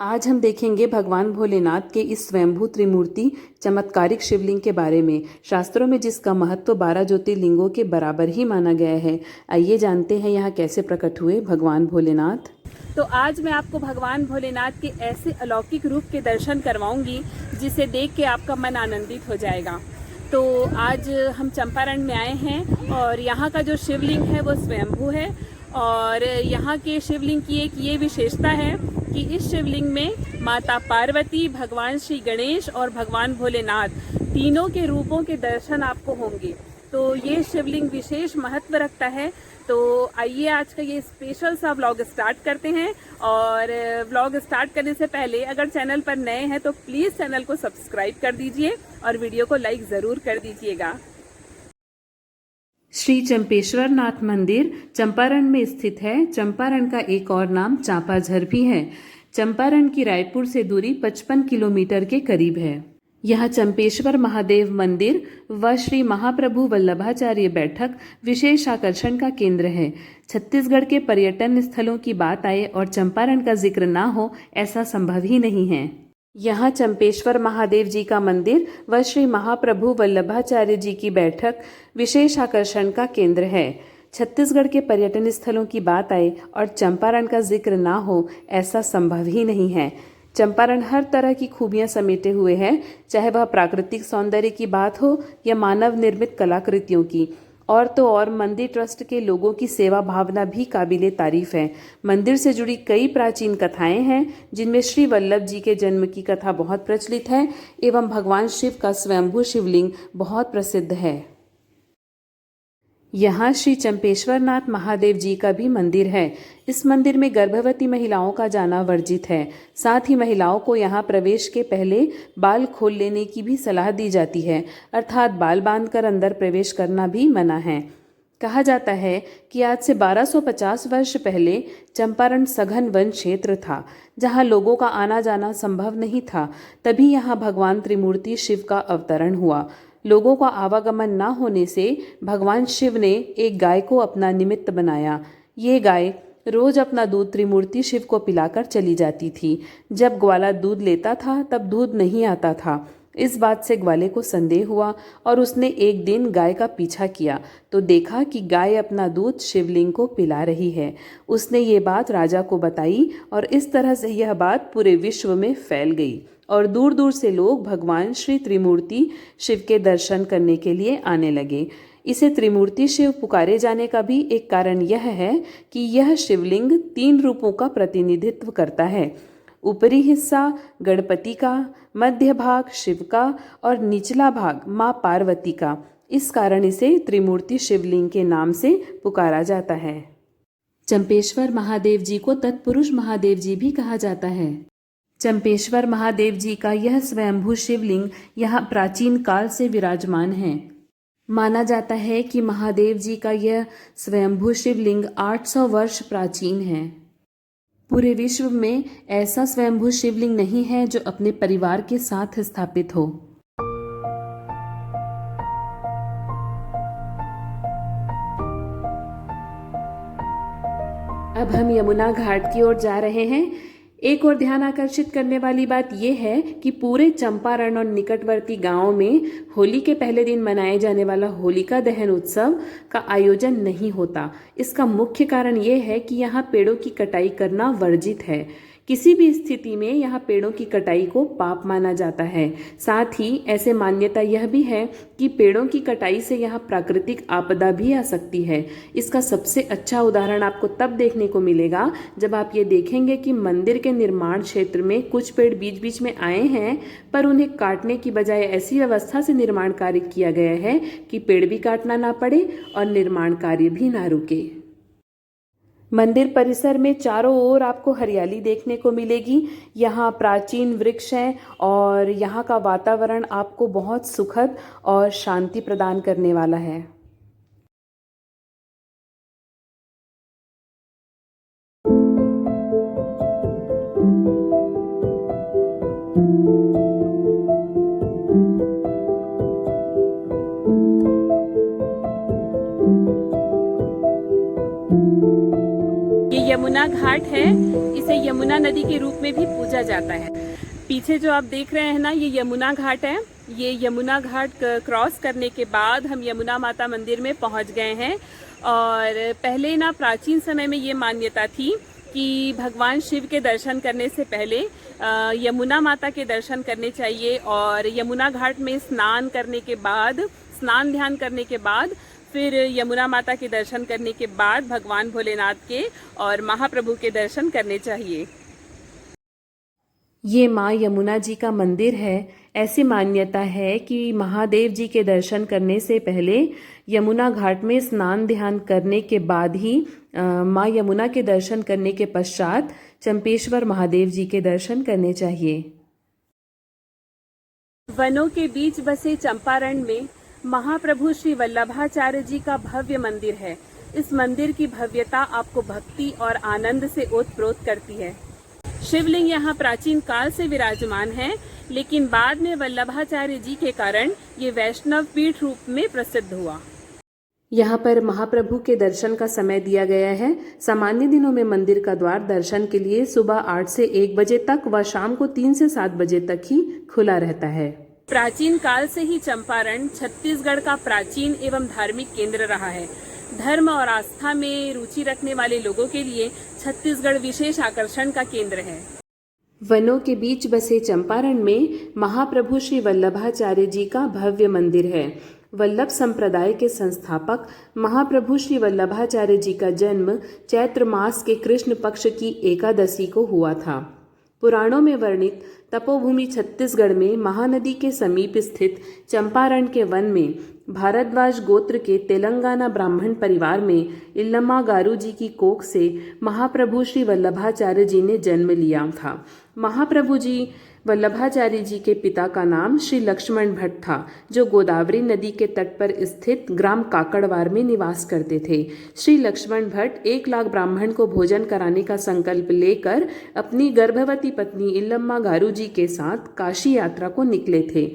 आज हम देखेंगे भगवान भोलेनाथ के इस स्वयंभू त्रिमूर्ति चमत्कारिक शिवलिंग के बारे में। शास्त्रों में जिसका महत्व 12 ज्योतिर्लिंगों के बराबर ही माना गया है। आइए जानते हैं यहाँ कैसे प्रकट हुए भगवान भोलेनाथ। तो आज मैं आपको भगवान भोलेनाथ के ऐसे अलौकिक रूप के दर्शन करवाऊंगी जिसे देख के आपका मन आनंदित हो जाएगा। तो आज हम चंपारण में आए हैं और यहाँ का जो शिवलिंग है वो स्वयंभू है। और यहाँ के शिवलिंग की एक ये विशेषता है कि इस शिवलिंग में माता पार्वती, भगवान श्री गणेश और भगवान भोलेनाथ तीनों के रूपों के दर्शन आपको होंगे। तो ये शिवलिंग विशेष महत्व रखता है। तो आइए आज का ये स्पेशल सा व्लॉग स्टार्ट करते हैं। और व्लॉग स्टार्ट करने से पहले अगर चैनल पर नए हैं तो प्लीज़ चैनल को सब्सक्राइब कर दीजिए और वीडियो को लाइक ज़रूर कर दीजिएगा। श्री चंपेश्वर नाथ मंदिर चंपारण में स्थित है। चंपारण का एक और नाम चांपाझर भी है। चंपारण की रायपुर से दूरी 55 किलोमीटर के करीब है। यह चंपेश्वर महादेव मंदिर व श्री महाप्रभु वल्लभाचार्य बैठक विशेष आकर्षण का केंद्र है। छत्तीसगढ़ के पर्यटन स्थलों की बात आए और चंपारण का जिक्र ना हो, ऐसा संभव ही नहीं है। यहाँ चंपेश्वर महादेव जी का मंदिर व श्री महाप्रभु वल्लभाचार्य जी की बैठक विशेष आकर्षण का केंद्र है। छत्तीसगढ़ के पर्यटन स्थलों की बात आए और चंपारण का जिक्र ना हो, ऐसा संभव ही नहीं है। चंपारण हर तरह की खूबियां समेटे हुए है, चाहे वह प्राकृतिक सौंदर्य की बात हो या मानव निर्मित कलाकृतियों की। और तो और मंदिर ट्रस्ट के लोगों की सेवा भावना भी काबिले तारीफ है। मंदिर से जुड़ी कई प्राचीन कथाएं हैं, जिनमें श्री वल्लभ जी के जन्म की कथा बहुत प्रचलित है एवं भगवान शिव का स्वयंभू शिवलिंग बहुत प्रसिद्ध है। यहाँ श्री चंपेश्वर नाथ महादेव जी का भी मंदिर है। इस मंदिर में गर्भवती महिलाओं का जाना वर्जित है। साथ ही महिलाओं को यहाँ प्रवेश के पहले बाल खोल लेने की भी सलाह दी जाती है, अर्थात बाल बांधकर अंदर प्रवेश करना भी मना है। कहा जाता है कि आज से 1250 वर्ष पहले चंपारण सघन वन क्षेत्र था, जहाँ लोगों का आना जाना संभव नहीं था। तभी यहाँ भगवान त्रिमूर्ति शिव का अवतरण हुआ। लोगों का आवागमन न होने से भगवान शिव ने एक गाय को अपना निमित्त बनाया। ये गाय रोज अपना दूध त्रिमूर्ति शिव को पिलाकर चली जाती थी। जब ग्वाला दूध लेता था तब दूध नहीं आता था। इस बात से ग्वाले को संदेह हुआ और उसने एक दिन गाय का पीछा किया तो देखा कि गाय अपना दूध शिवलिंग को पिला रही है। उसने ये बात राजा को बताई और इस तरह से यह बात पूरे विश्व में फैल गई और दूर दूर से लोग भगवान श्री त्रिमूर्ति शिव के दर्शन करने के लिए आने लगे। इसे त्रिमूर्ति शिव पुकारे जाने का भी एक कारण यह है कि यह शिवलिंग 3 रूपों का प्रतिनिधित्व करता है। ऊपरी हिस्सा गणपति का, मध्य भाग शिव का और निचला भाग माँ पार्वती का। इस कारण इसे त्रिमूर्ति शिवलिंग के नाम से पुकारा जाता है। चंपेश्वर महादेव जी को तत्पुरुष महादेव जी भी कहा जाता है। चंपेश्वर महादेव जी का यह स्वयंभू शिवलिंग यहाँ प्राचीन काल से विराजमान है। माना जाता है कि महादेव जी का यह स्वयंभू शिवलिंग 800 वर्ष प्राचीन है। पूरे विश्व में ऐसा स्वयंभू शिवलिंग नहीं है जो अपने परिवार के साथ स्थापित हो। अब हम यमुना घाट की ओर जा रहे हैं। एक और ध्यान आकर्षित करने वाली बात यह है कि पूरे चंपारण और निकटवर्ती गांवों में होली के पहले दिन मनाए जाने वाला होलिका दहन उत्सव का आयोजन नहीं होता। इसका मुख्य कारण यह है कि यहाँ पेड़ों की कटाई करना वर्जित है। किसी भी स्थिति में यहाँ पेड़ों की कटाई को पाप माना जाता है। साथ ही ऐसे मान्यता यह भी है कि पेड़ों की कटाई से यहाँ प्राकृतिक आपदा भी आ सकती है। इसका सबसे अच्छा उदाहरण आपको तब देखने को मिलेगा जब आप ये देखेंगे कि मंदिर के निर्माण क्षेत्र में कुछ पेड़ बीच बीच में आए हैं, पर उन्हें काटने की बजाय ऐसी व्यवस्था से निर्माण कार्य किया गया है कि पेड़ भी काटना ना पड़े और निर्माण कार्य भी ना रुके। मंदिर परिसर में चारों ओर आपको हरियाली देखने को मिलेगी। यहाँ प्राचीन वृक्ष हैं और यहाँ का वातावरण आपको बहुत सुखद और शांति प्रदान करने वाला है। यमुना घाट है, इसे यमुना नदी के रूप में भी पूजा जाता है। पीछे जो आप देख रहे हैं ना, ये यमुना घाट है। ये यमुना घाट क्रॉस करने के बाद हम यमुना माता मंदिर में पहुंच गए हैं। और पहले ना प्राचीन समय में ये मान्यता थी कि भगवान शिव के दर्शन करने से पहले यमुना माता के दर्शन करने चाहिए, और यमुना घाट में स्नान ध्यान करने के बाद फिर यमुना माता के दर्शन करने के बाद भगवान भोलेनाथ के और महाप्रभु के दर्शन करने चाहिए। ये माँ यमुना जी का मंदिर है। ऐसी मान्यता है कि महादेव जी के दर्शन करने से पहले यमुना घाट में स्नान ध्यान करने के बाद ही माँ यमुना के दर्शन करने के पश्चात चंपेश्वर महादेव जी के दर्शन करने चाहिए। वनों के बीच बसे चंपारण में महाप्रभु श्री वल्लभाचार्य जी का भव्य मंदिर है। इस मंदिर की भव्यता आपको भक्ति और आनंद से ओतप्रोत करती है। शिवलिंग यहाँ प्राचीन काल से विराजमान है, लेकिन बाद में वल्लभाचार्य जी के कारण ये वैष्णव पीठ रूप में प्रसिद्ध हुआ। यहाँ पर महाप्रभु के दर्शन का समय दिया गया है। सामान्य दिनों में मंदिर का द्वार दर्शन के लिए सुबह 8 से 1 बजे तक व शाम को 3 से 7 बजे तक ही खुला रहता है। प्राचीन काल से ही चंपारण छत्तीसगढ़ का प्राचीन एवं धार्मिक केंद्र रहा है। धर्म और आस्था में रुचि रखने वाले लोगों के लिए छत्तीसगढ़ विशेष आकर्षण का केंद्र है। वनों के बीच बसे चंपारण में महाप्रभु श्री वल्लभाचार्य जी का भव्य मंदिर है। वल्लभ संप्रदाय के संस्थापक महाप्रभु श्री वल्लभाचार्य जी का जन्म चैत्र मास के कृष्ण पक्ष की एकादशी को हुआ था। पुराणों में वर्णित तपोभूमि छत्तीसगढ़ में महानदी के समीप स्थित चंपारण के वन में भारद्वाज गोत्र के तेलंगाना ब्राह्मण परिवार में इल्लम्मा गारू जी की कोख से महाप्रभु श्री वल्लभाचार्य जी ने जन्म लिया था। महाप्रभु जी वल्लभाचार्य जी के पिता का नाम श्री लक्ष्मण भट्ट था, जो गोदावरी नदी के तट पर स्थित ग्राम काकड़वार में निवास करते थे। श्री लक्ष्मण भट्ट 1 लाख ब्राह्मण को भोजन कराने का संकल्प लेकर अपनी गर्भवती पत्नी इल्लम्मा गारू जी के साथ काशी यात्रा को निकले थे।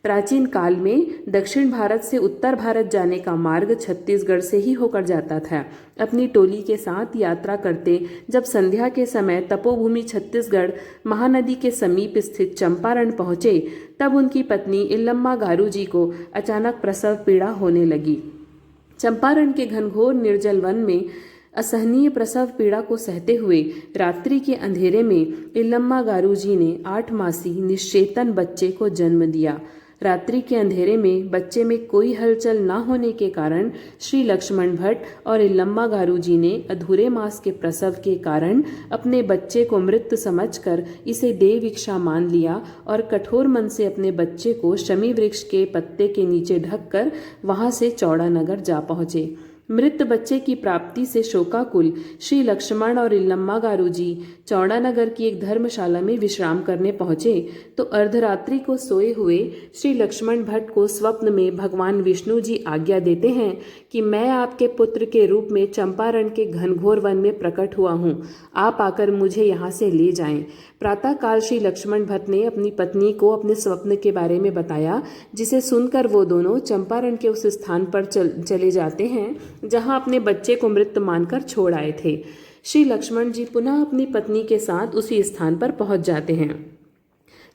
प्राचीन काल में दक्षिण भारत से उत्तर भारत जाने का मार्ग छत्तीसगढ़ से ही होकर जाता था। अपनी टोली के साथ यात्रा करते जब संध्या के समय तपोभूमि छत्तीसगढ़ महानदी के समीप स्थित चंपारण पहुंचे, तब उनकी पत्नी इल्लम्मा गारू जी को अचानक प्रसव पीड़ा होने लगी। चंपारण के घनघोर निर्जल वन में असहनीय प्रसव पीड़ा को सहते हुए रात्रि के अंधेरे में इल्लम्मा गारू जी ने 8 मासी निश्चेतन बच्चे को जन्म दिया। रात्रि के अंधेरे में बच्चे में कोई हलचल न होने के कारण श्री लक्ष्मण भट्ट और इल्लम्मा गारू जी ने अधूरे मास के प्रसव के कारण अपने बच्चे को मृत समझकर इसे देव इच्छा मान लिया और कठोर मन से अपने बच्चे को शमी वृक्ष के पत्ते के नीचे ढककर वहां से चौड़ा नगर जा पहुंचे। मृत बच्चे की प्राप्ति से शोकाकुल श्री लक्ष्मण और इल्लम्मा गारू जी चौड़ा नगर की एक धर्मशाला में विश्राम करने पहुंचे तो अर्धरात्रि को सोए हुए श्री लक्ष्मण भट्ट को स्वप्न में भगवान विष्णु जी आज्ञा देते हैं कि मैं आपके पुत्र के रूप में चंपारण के घनघोर वन में प्रकट हुआ हूँ, आप आकर मुझे यहाँ से ले जाएं। प्रातःकाल श्री लक्ष्मण भट्ट ने अपनी पत्नी को अपने स्वप्न के बारे में बताया, जिसे सुनकर वो दोनों चंपारण के उस स्थान पर चले जाते हैं जहां अपने बच्चे को मृत मानकर छोड़ आए थे। श्री लक्ष्मण जी पुनः अपनी पत्नी के साथ उसी स्थान पर पहुंच जाते हैं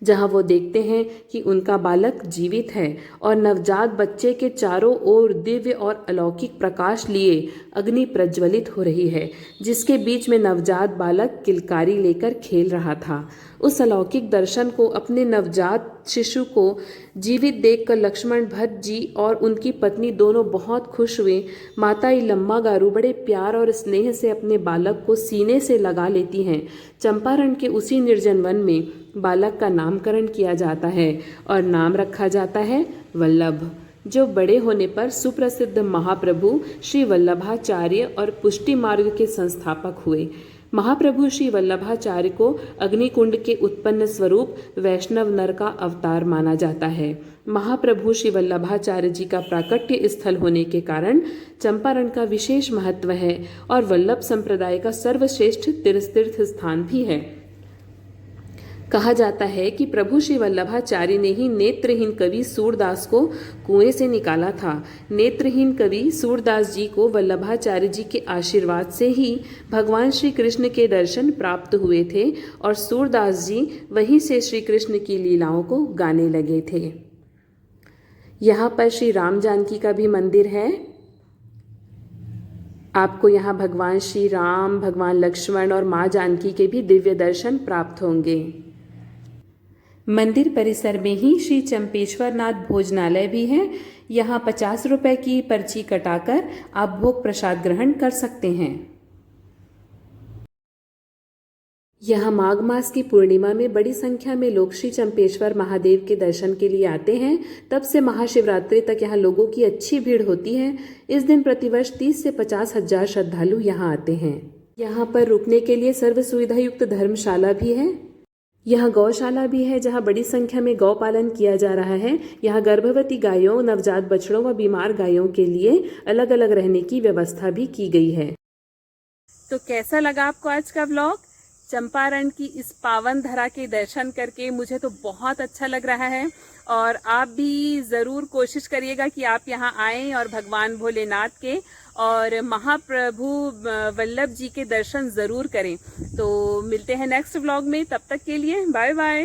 जहां वो देखते हैं कि उनका बालक जीवित है और नवजात बच्चे के चारों ओर दिव्य और अलौकिक प्रकाश लिए अग्नि प्रज्वलित हो रही है, जिसके बीच में नवजात बालक किलकारी लेकर खेल रहा था। उस अलौकिक दर्शन को, अपने नवजात शिशु को जीवित देखकर लक्ष्मण भट्ट जी और उनकी पत्नी दोनों बहुत खुश हुए। माता इल्लम्मा गारू बड़े प्यार और स्नेह से अपने बालक को सीने से लगा लेती हैं। चंपारण के उसी निर्जन वन में बालक का नामकरण किया जाता है और नाम रखा जाता है वल्लभ, जो बड़े होने पर सुप्रसिद्ध महाप्रभु श्री वल्लभाचार्य और पुष्टि मार्ग के संस्थापक हुए। महाप्रभु श्री वल्लभाचार्य को अग्निकुंड के उत्पन्न स्वरूप वैष्णव नर का अवतार माना जाता है। महाप्रभु श्री वल्लभाचार्य जी का प्राकट्य स्थल होने के कारण चंपारण का विशेष महत्व है और वल्लभ संप्रदाय का सर्वश्रेष्ठ तीर्थ स्थान भी है। कहा जाता है कि प्रभु श्री वल्लभाचार्य ने ही नेत्रहीन कवि सूरदास को कुएं से निकाला था। नेत्रहीन कवि सूरदास जी को वल्लभाचार्य जी के आशीर्वाद से ही भगवान श्री कृष्ण के दर्शन प्राप्त हुए थे और सूरदास जी वहीं से श्री कृष्ण की लीलाओं को गाने लगे थे। यहाँ पर श्री राम जानकी का भी मंदिर है। आपको यहाँ भगवान श्री राम, भगवान लक्ष्मण और माँ जानकी के भी दिव्य दर्शन प्राप्त होंगे। मंदिर परिसर में ही श्री चंपेश्वर नाथ भोजनालय भी है। यहाँ 50 रुपए की पर्ची कटाकर आप भोग प्रसाद ग्रहण कर सकते हैं। यहाँ माघ मास की पूर्णिमा में बड़ी संख्या में लोग श्री चंपेश्वर महादेव के दर्शन के लिए आते हैं। तब से महाशिवरात्रि तक यहाँ लोगों की अच्छी भीड़ होती है। इस दिन प्रतिवर्ष 30 से 50 हजार श्रद्धालु यहाँ आते हैं। यहाँ पर रुकने के लिए सर्व सुविधा युक्त धर्मशाला भी है। यहाँ गौशाला भी है जहाँ बड़ी संख्या में गौ पालन किया जा रहा है। यहाँ गर्भवती गायों, नवजात बछड़ों व बीमार गायों के लिए अलग अलग रहने की व्यवस्था भी की गई है। तो कैसा लगा आपको आज का व्लॉग? चंपारण की इस पावन धरा के दर्शन करके मुझे तो बहुत अच्छा लग रहा है और आप भी ज़रूर कोशिश करिएगा कि आप यहाँ आएं और भगवान भोलेनाथ के और महाप्रभु वल्लभ जी के दर्शन ज़रूर करें। तो मिलते हैं नेक्स्ट व्लॉग में, तब तक के लिए बाय बाय।